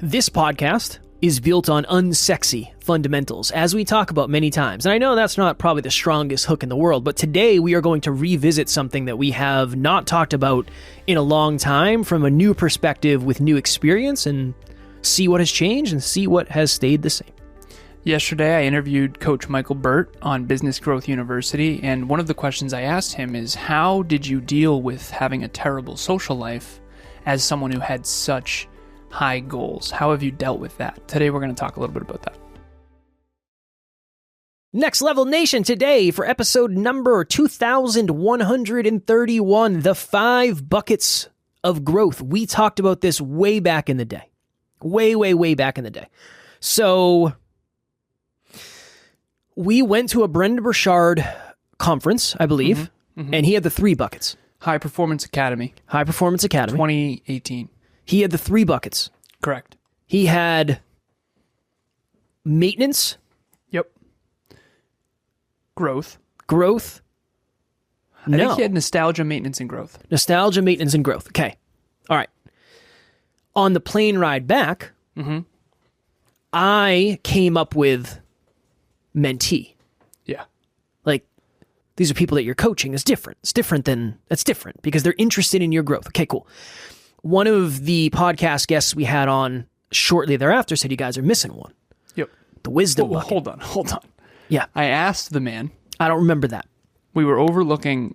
This podcast is built on unsexy fundamentals, as we talk about many times. And I know that's not probably the strongest hook in the world, but today we are going to revisit something that we have not talked about in a long time from a new perspective with new experience and see what has changed and see what has stayed the same. Yesterday, I interviewed Coach Michael Burt on Business Growth University, and one of the questions I asked him is, how did you deal with having a terrible social life as someone who had such high goals? How have you dealt with that? Today, we're going to talk a little bit about that. Next Level Nation, today for episode number 2131, the 5 buckets of growth. We talked about this way back in the day. Way back in the day. So we went to a Brendan Burchard conference, I believe, and he had the 3 buckets. High Performance Academy. 2018. He had the 3 buckets. Correct. He had maintenance. Yep. Growth. I think he had nostalgia, maintenance, and growth. Nostalgia, maintenance, and growth. Okay. All right. On the plane ride back, I came up with mentee. Yeah. Like, these are people that you're coaching. It's different. It's different because they're interested in your growth. Okay, cool. One of the podcast guests we had on shortly thereafter said you guys are missing one. Yep. The wisdom bucket. Hold on. Yeah. I asked the man. I don't remember that. We were overlooking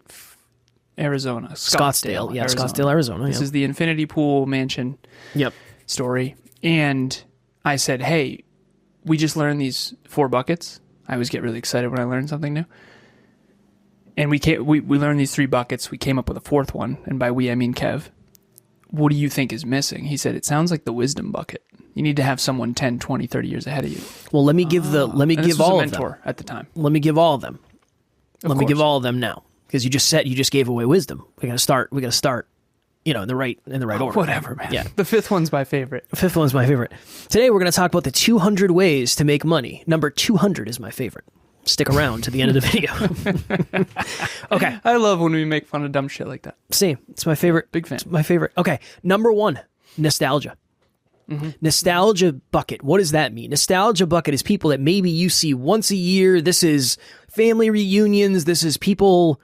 Arizona. Scottsdale. Yeah, Scottsdale, Arizona. This is the infinity pool mansion story. And I said, hey, we just learned these 4 buckets. I always get really excited when I learn something new. And we learned these 3 buckets. We came up with a 4th one. And by we, I mean Kev. What do you think is missing? He said, it sounds like the wisdom bucket. You need to have someone 10, 20, 30 years ahead of you. Well, let me give all of them. Mentor at the time. Let me give all of them. Let me give all of them now. Because you just gave away wisdom. We gotta start, in the right order. Whatever, man. Yeah. The 5th one's my favorite. Today we're gonna talk about the 200 ways to make money. Number 200 is my favorite. Stick around to the end of the video. Okay. I love when we make fun of dumb shit like that. Same. It's my favorite. Big fan. It's my favorite. Okay. Number 1, nostalgia. Nostalgia bucket. What does that mean? Nostalgia bucket is people that maybe you see once a year. This is family reunions. This is people.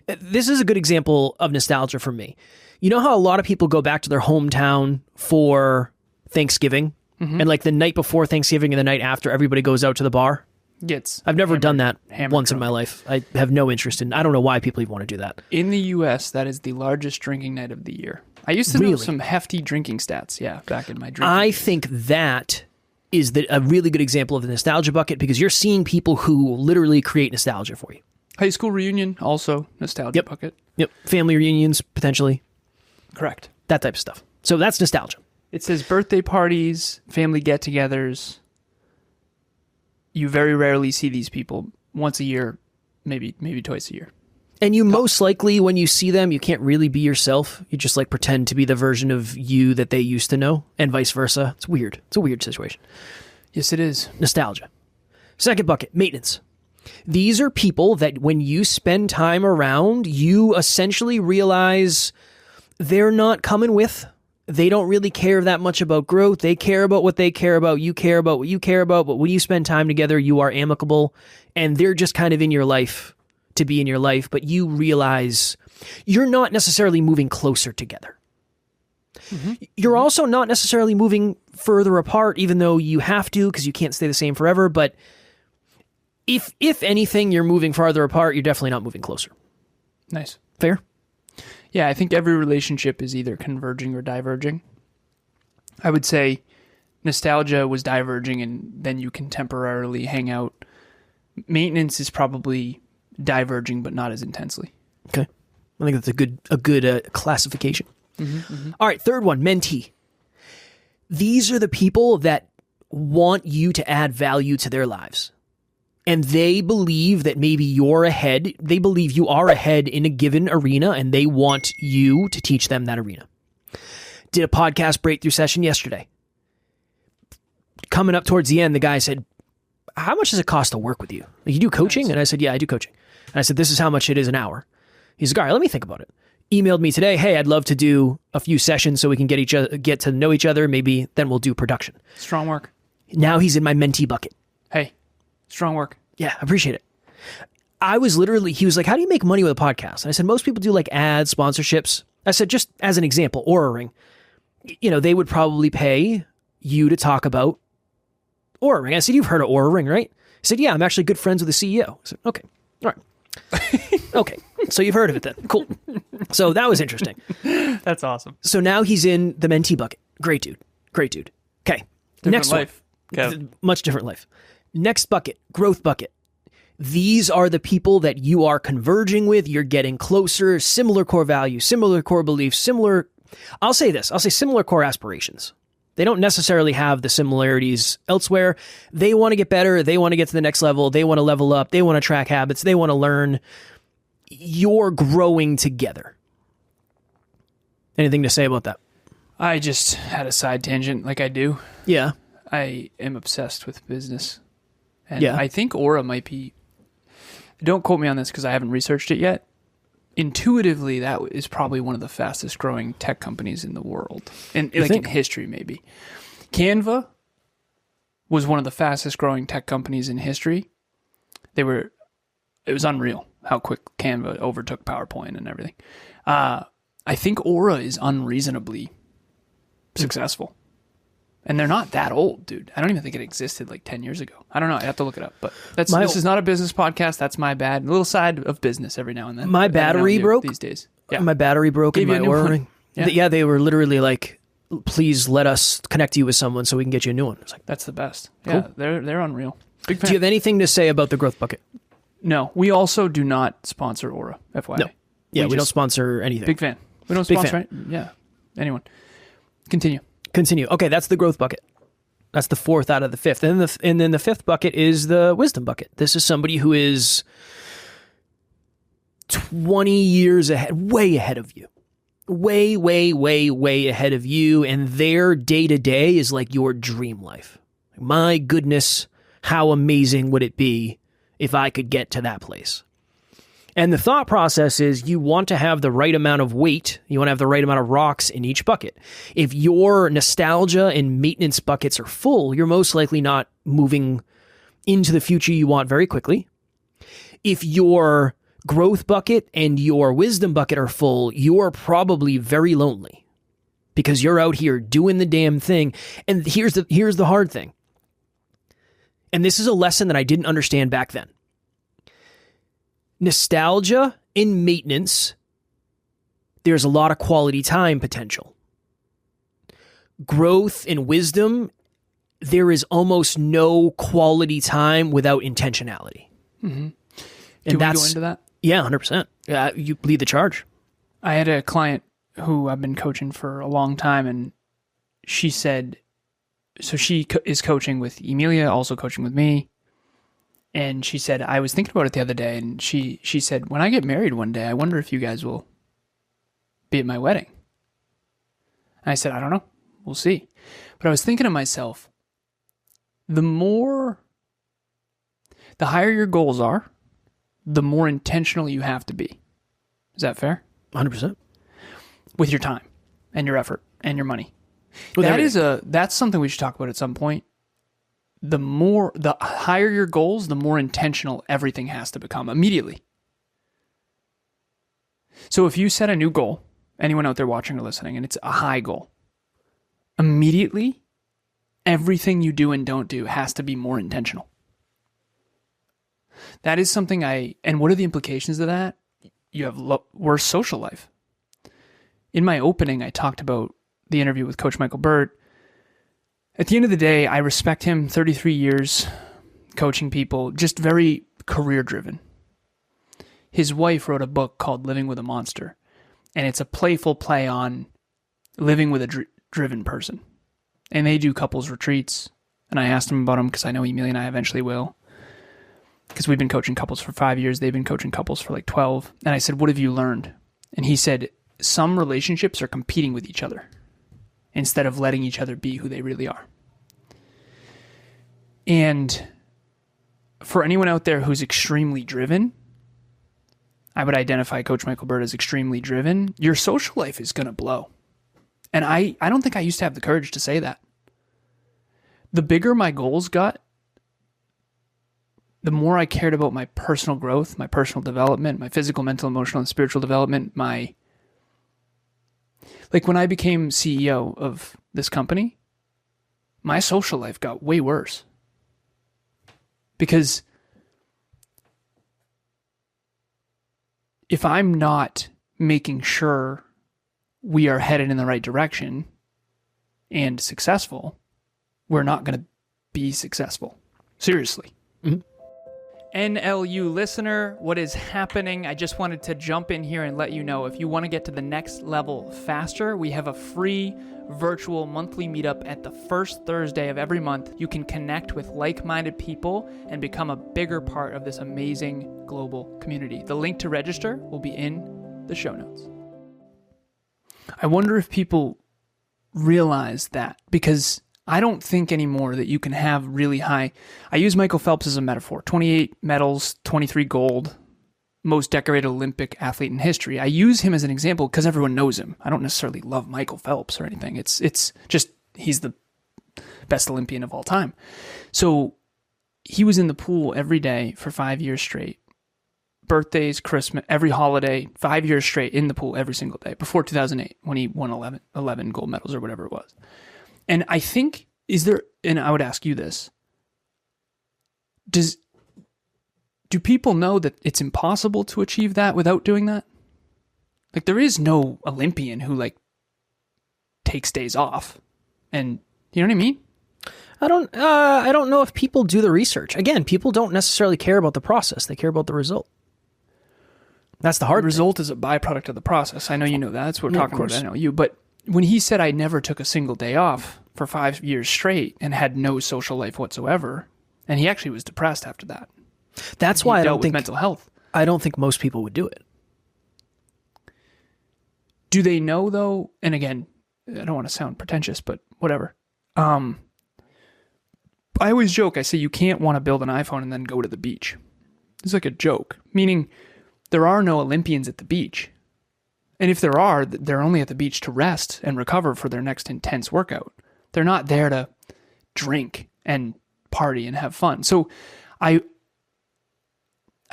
This is a good example of nostalgia for me. You know how a lot of people go back to their hometown for Thanksgiving and like the night before Thanksgiving and the night after everybody goes out to the bar? I've never done that once in my life. I have no interest in. I don't know why people even want to do that. In the U.S., that is the largest drinking night of the year. I used to know some hefty drinking stats. Yeah, back in my drinking days. think that is a really good example of the nostalgia bucket because you're seeing people who literally create nostalgia for you. High school reunion, also nostalgia bucket. Yep. Family reunions, potentially. Correct. That type of stuff. So that's nostalgia. It says birthday parties, family get-togethers. You very rarely see these people once a year, maybe twice a year. And you most likely, when you see them, you can't really be yourself. You just like pretend to be the version of you that they used to know and vice versa. It's weird. It's a weird situation. Yes, it is. Nostalgia. Second bucket, maintenance. These are people that when you spend time around, you essentially realize they're not coming with. They don't really care that much about growth. They care about what they care about. You care about what you care about. But when you spend time together, you are amicable and they're just kind of in your life to be in your life. But you realize you're not necessarily moving closer together. You're also not necessarily moving further apart, even though you have to because you can't stay the same forever. But if anything, you're moving farther apart, you're definitely not moving closer. Nice. Fair? Yeah, I think every relationship is either converging or diverging. I would say nostalgia was diverging and then you can temporarily hang out. Maintenance is probably diverging, but not as intensely. Okay. I think that's a good classification. All right, third one, mentee. These are the people that want you to add value to their lives. And they believe that maybe you're ahead. They believe you are ahead in a given arena and they want you to teach them that arena. Did a podcast breakthrough session yesterday. Coming up towards the end, the guy said, how much does it cost to work with you? Like, you do coaching? And I said, yeah, I do coaching. And I said, this is how much it is an hour. He's like, all right, let me think about it. emailed me today, hey, I'd love to do a few sessions so we can get to know each other. Maybe then we'll do production. Strong work. Now he's in my mentee bucket. Hey, strong work. Yeah, I appreciate it. He was like, how do you make money with a podcast? And I said, most people do like ads, sponsorships. I said, just as an example, Oura Ring, they would probably pay you to talk about Oura Ring. I said, you've heard of Oura Ring, right? He said, yeah, I'm actually good friends with the CEO. I said, okay, all right. Okay, so you've heard of it then. Cool. So that was interesting. That's awesome. So now he's in the mentee bucket. Great dude. Okay, next life. Much different life. Next bucket, growth bucket. These are the people that you are converging with. You're getting closer, similar core values, similar core beliefs, I'll say similar core aspirations. They don't necessarily have the similarities elsewhere. They want to get better. They want to get to the next level. They want to level up. They want to track habits. They want to learn. You're growing together. Anything to say about that? I just had a side tangent like I do. Yeah. I am obsessed with business. And yeah. I think Oura might be, don't quote me on this because I haven't researched it yet. Intuitively, that is probably one of the fastest growing tech companies in the world. In history, maybe. Canva was one of the fastest growing tech companies in history. It was unreal how quick Canva overtook PowerPoint and everything. I think Oura is unreasonably successful. And they're not that old, dude. I don't even think it existed like 10 years ago. I don't know. I have to look it up. But this is not a business podcast. That's my bad. A little side of business every now and then. My battery broke these days. Yeah. My battery broke in my Oura Ring. Yeah, they were literally like, please let us connect you with someone so we can get you a new one. I was like, that's the best. Cool. Yeah, they're unreal. Big fan. Do you have anything to say about the growth bucket? No. We also do not sponsor Oura, FYI. No. Yeah, we don't sponsor anything. Big fan. We don't sponsor anyone. Continue. Okay, that's the growth bucket. That's the fourth out of the fifth. And then the fifth bucket is the wisdom bucket. This is somebody who is 20 years ahead, way ahead of you. Way, way, way, way ahead of you. And their day-to-day is like your dream life. My goodness, how amazing would it be if I could get to that place? And the thought process is you want to have the right amount of weight. You want to have the right amount of rocks in each bucket. If your nostalgia and maintenance buckets are full, you're most likely not moving into the future you want very quickly. If your growth bucket and your wisdom bucket are full, you're probably very lonely because you're out here doing the damn thing. And here's the hard thing. And this is a lesson that I didn't understand back then. Nostalgia in maintenance, there's a lot of quality time potential. Growth and wisdom, there is almost no quality time without intentionality. Mm-hmm. Can we go into that? Yeah, 100%. You lead the charge. I had a client who I've been coaching for a long time, and she said, so she is coaching with Emilia, also coaching with me. And she said, I was thinking about it the other day, and she said, when I get married one day, I wonder if you guys will be at my wedding. And I said, I don't know. We'll see. But I was thinking to myself, the higher your goals are, the more intentional you have to be. Is that fair? 100%. With your time and your effort and your money. That's something we should talk about at some point. The higher your goals, the more intentional everything has to become immediately. So if you set a new goal, anyone out there watching or listening, and it's a high goal, immediately, everything you do and don't do has to be more intentional. That is something and what are the implications of that? You have worse social life. In my opening, I talked about the interview with Coach Michael Burt. At the end of the day, I respect him, 33 years coaching people, just very career-driven. His wife wrote a book called Living with a Monster, and it's a playful play on living with a driven person. And they do couples retreats, and I asked him about them because I know Emilia and I eventually will, because we've been coaching couples for 5 years. They've been coaching couples for like 12. And I said, what have you learned? And he said, some relationships are competing with each other instead of letting each other be who they really are. And for anyone out there who's extremely driven, I would identify Coach Michael Bird as extremely driven, your social life is going to blow. And I don't think I used to have the courage to say that. The bigger my goals got, the more I cared about my personal growth, my personal development, my physical, mental, emotional, and spiritual development, like when I became CEO of this company, my social life got way worse. Because if I'm not making sure we are headed in the right direction and successful, we're not going to be successful. Seriously. Mm-hmm. NLU listener, what is happening? I just wanted to jump in here and let you know, if you want to get to the next level faster, we have a free virtual monthly meetup at the first Thursday of every month. You can connect with like-minded people and become a bigger part of this amazing global community. The link to register will be in the show notes. I wonder if people realize that, because I don't think anymore that you can have really high. I use Michael Phelps as a metaphor. 28 medals, 23 gold, most decorated Olympic athlete in history. I use him as an example because everyone knows him. I don't necessarily love Michael Phelps or anything. It's just he's the best Olympian of all time. So he was in the pool every day for 5 years straight. Birthdays, Christmas, every holiday, 5 years straight in the pool every single day before 2008 when he won 11 gold medals or whatever it was. And I think, and I would ask you this, do people know that it's impossible to achieve that without doing that? Like, there is no Olympian who takes days off. And you know what I mean? I don't know if people do the research. Again, people don't necessarily care about the process. They care about the result. That's the hard result is a byproduct of the process. I know you know that. That's what we're talking about. I know you. But when he said I never took a single day off for 5 years straight and had no social life whatsoever, and he actually was depressed after that. That's why I don't think mental health. I don't think most people would do it. Do they know though? And again, I don't want to sound pretentious, but whatever. I always joke. I say you can't want to build an iPhone and then go to the beach. It's like a joke, meaning there are no Olympians at the beach. And if there are, they're only at the beach to rest and recover for their next intense workout. They're not there to drink and party and have fun. So I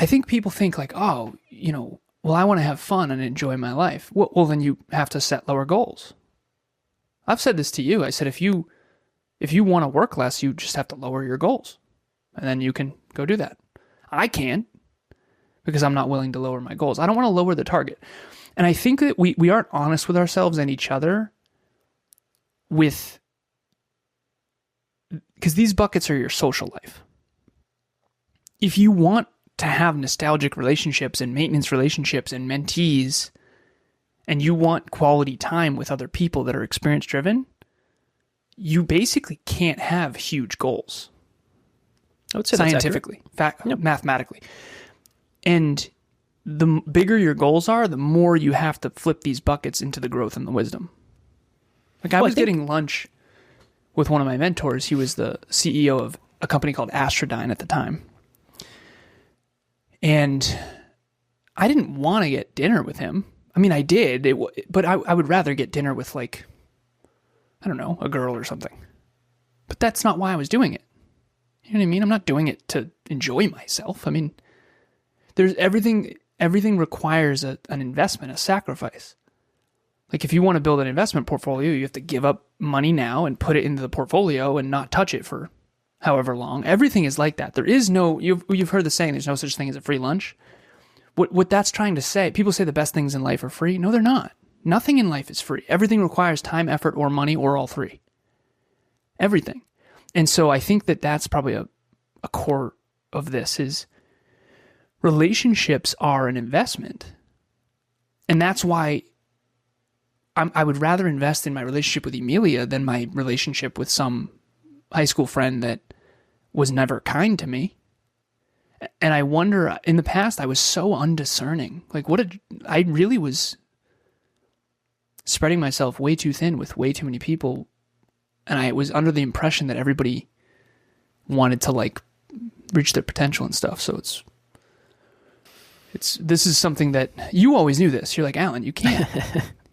think people think well, I want to have fun and enjoy my life. Well, then you have to set lower goals. I've said this to you. I said, if you want to work less, you just have to lower your goals. And then you can go do that. I can't, because I'm not willing to lower my goals. I don't want to lower the target. And I think that we aren't honest with ourselves and each other because these buckets are your social life. If you want to have nostalgic relationships and maintenance relationships and mentees, and you want quality time with other people that are experience driven, you basically can't have huge goals. I would say scientifically, mathematically. And the bigger your goals are, the more you have to flip these buckets into the growth and the wisdom. I was getting lunch with one of my mentors. He was the CEO of a company called Astrodyne at the time. And I didn't want to get dinner with him. I mean, I did, but I would rather get dinner with I don't know, a girl or something. But that's not why I was doing it. You know what I mean? I'm not doing it to enjoy myself. I mean, there's everything requires an investment, a sacrifice. Like if you want to build an investment portfolio, you have to give up money now and put it into the portfolio and not touch it for however long. Everything is like that. There is no, you've heard the saying, there's no such thing as a free lunch. What that's trying to say, people say the best things in life are free. No, they're not. Nothing in life is free. Everything requires time, effort, or money, or all three. Everything. And so I think that that's probably a core of this is relationships are an investment. And that's why I would rather invest in my relationship with Emilia than my relationship with some high school friend that was never kind to me. And I wonder, in the past, I was so undiscerning. I really was spreading myself way too thin with way too many people. And I was under the impression that everybody wanted to reach their potential and stuff. So This is something that you always knew this. You're like, Alan, you can't.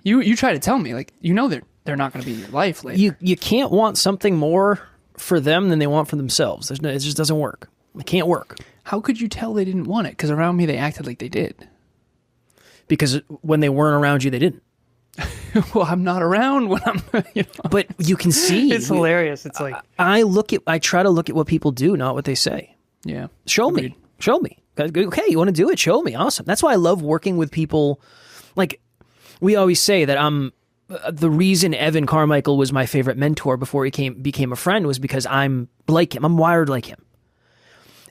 you try to tell me, like, they're not going to be in your life later. You can't want something more for them than they want for themselves. It just doesn't work. It can't work. How could you tell they didn't want it? Because around me, they acted like they did. Because when they weren't around you, they didn't. Well, I'm not around when I'm, But you can see. It's hilarious. It's like, I try to look at what people do, not what they say. Yeah. Show me. Okay, you want to do it? Show me. Awesome. That's why I love working with people. Like, we always say that the reason Evan Carmichael was my favorite mentor before he became a friend was because I'm like him. I'm wired like him.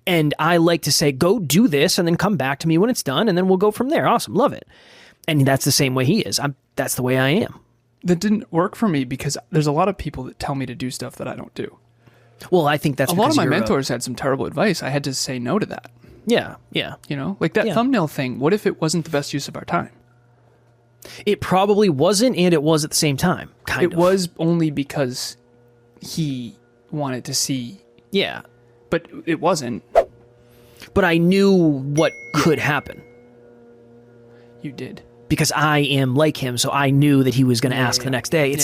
And I like to say, go do this and then come back to me when it's done and then we'll go from there. Awesome. Love it. And that's the same way he is. That's the way I am. That didn't work for me because there's a lot of people that tell me to do stuff that I don't do. Well, I think that's a lot of my mentors had some terrible advice. I had to say no to that. Yeah. Like that thumbnail thing. What if it wasn't the best use of our time? It probably wasn't, and it was at the same time. It was only because he wanted to see. Yeah. But it wasn't. But I knew what could happen. You did. Because I am like him, so I knew that he was going to ask the next day.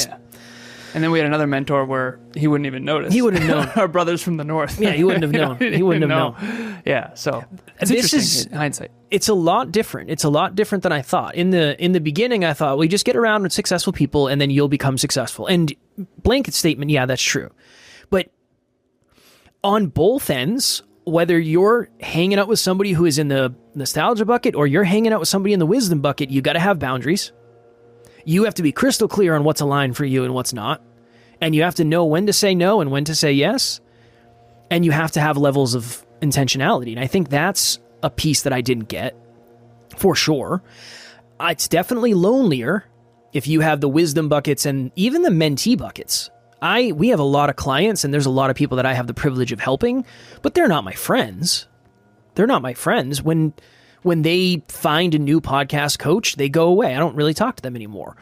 And then we had another mentor where he wouldn't even notice. He wouldn't have known. Our brothers from the north. Yeah, he wouldn't have known. He wouldn't have known. Yeah, so it's interesting in hindsight. It's a lot different. It's a lot different than I thought. In the beginning, I thought, well, you just get around with successful people and then you'll become successful. And blanket statement, yeah, that's true. But on both ends, whether you're hanging out with somebody who is in the nostalgia bucket or you're hanging out with somebody in the wisdom bucket, you got to have boundaries. You have to be crystal clear on what's aligned for you and what's not. And you have to know when to say no and when to say yes. And you have to have levels of intentionality. And I think that's a piece that I didn't get, for sure. It's definitely lonelier if you have the wisdom buckets and even the mentee buckets. We have a lot of clients and there's a lot of people that I have the privilege of helping, but they're not my friends. They're not my friends. When they find a new podcast coach, they go away. I don't really talk to them anymore.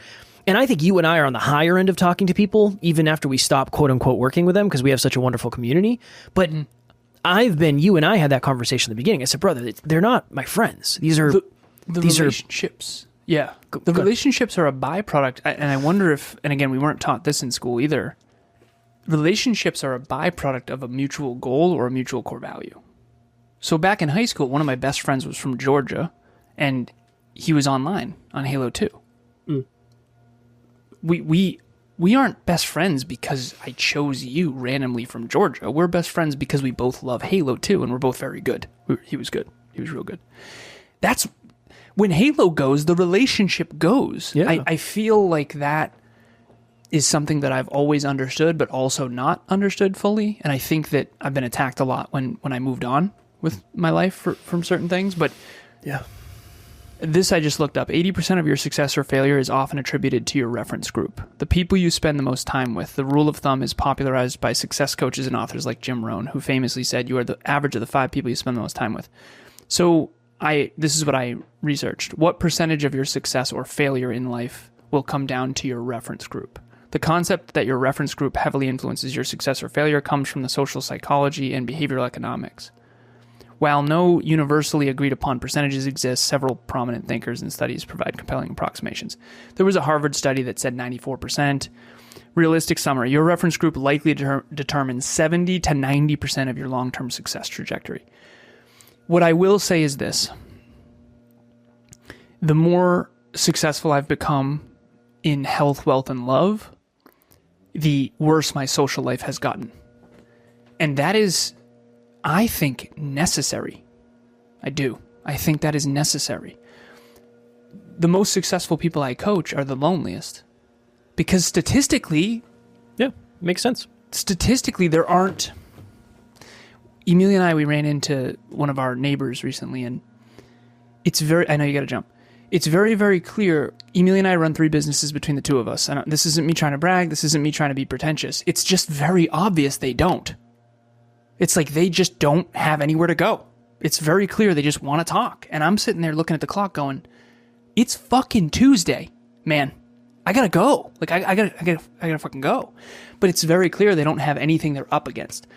And I think you and I are on the higher end of talking to people, even after we stop, quote unquote, working with them because we have such a wonderful community. But you and I had that conversation at the beginning. I said, brother, they're not my friends. These are the relationships. Yeah. The relationships are a byproduct. And I wonder if, and again, we weren't taught this in school either. Relationships are a byproduct of a mutual goal or a mutual core value. So back in high school, one of my best friends was from Georgia, and he was online on Halo 2. We aren't best friends because I chose you randomly from Georgia. We're best friends because we both love Halo 2, and we're both very good. He was good. He was real good. That's when Halo goes, the relationship goes. Yeah. I feel like that is something that I've always understood, but also not understood fully. And I think that I've been attacked a lot when I moved on with my life from certain things. But yeah, this I just looked up. 80% of your success or failure is often attributed to your reference group, the people you spend the most time with. The rule of thumb is popularized by success coaches and authors like Jim Rohn, who famously said, you are the average of the 5 people you spend the most time with. So this is what I researched. What percentage of your success or failure in life will come down to your reference group? The concept that your reference group heavily influences your success or failure comes from the social psychology and behavioral economics. While no universally agreed upon percentages exist, several prominent thinkers and studies provide compelling approximations. There was a Harvard study that said 94%. Realistic summary, your reference group likely determines 70 to 90% of your long-term success trajectory. What I will say is this. The more successful I've become in health, wealth, and love, the worse my social life has gotten. And that is, I think, necessary. I do. I think that is necessary. The most successful people I coach are the loneliest. Because statistically... Yeah, makes sense. Statistically, there aren't... Emilia and I, we ran into one of our neighbors recently, and it's very... I know you got to jump. It's very, very clear. Emilia and I run 3 businesses between the two of us. And this isn't me trying to brag. This isn't me trying to be pretentious. It's just very obvious they don't. It's like they just don't have anywhere to go. It's very clear they just want to talk. And I'm sitting there looking at the clock going, it's fucking Tuesday, man. I gotta go. Like I gotta fucking go. But it's very clear they don't have anything they're up against.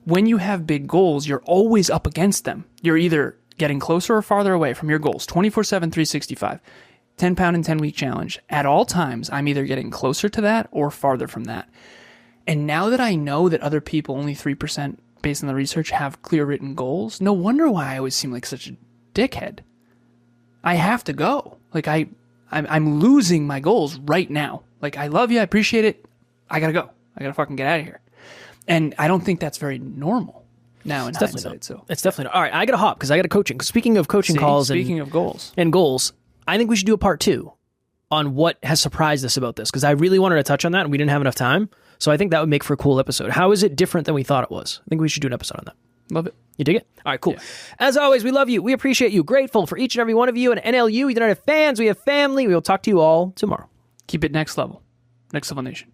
When you have big goals, you're always up against them. You're either getting closer or farther away from your goals 24/7, 365, 10 pound and 10 week challenge. At all times, I'm either getting closer to that or farther from that. And now that I know that other people, only 3% based on the research, have clear written goals, no wonder why I always seem like such a dickhead. I have to go. Like I'm losing my goals right now. Like, I love you. I appreciate it. I got to go. I got to fucking get out of here. And I don't think that's very normal now in hindsight. So it's definitely not. All right, I got to hop because I got a coaching. Speaking of coaching calls of goals and goals, I think we should do a part 2 on what has surprised us about this, because I really wanted to touch on that and we didn't have enough time. So I think that would make for a cool episode. How is it different than we thought it was? I think we should do an episode on that. Love it. You dig it? All right, cool. Yeah. As always, we love you. We appreciate you. Grateful for each and every one of you. And NLU, we don't have fans. We have family. We will talk to you all tomorrow. Keep it next level. Next Level Nation.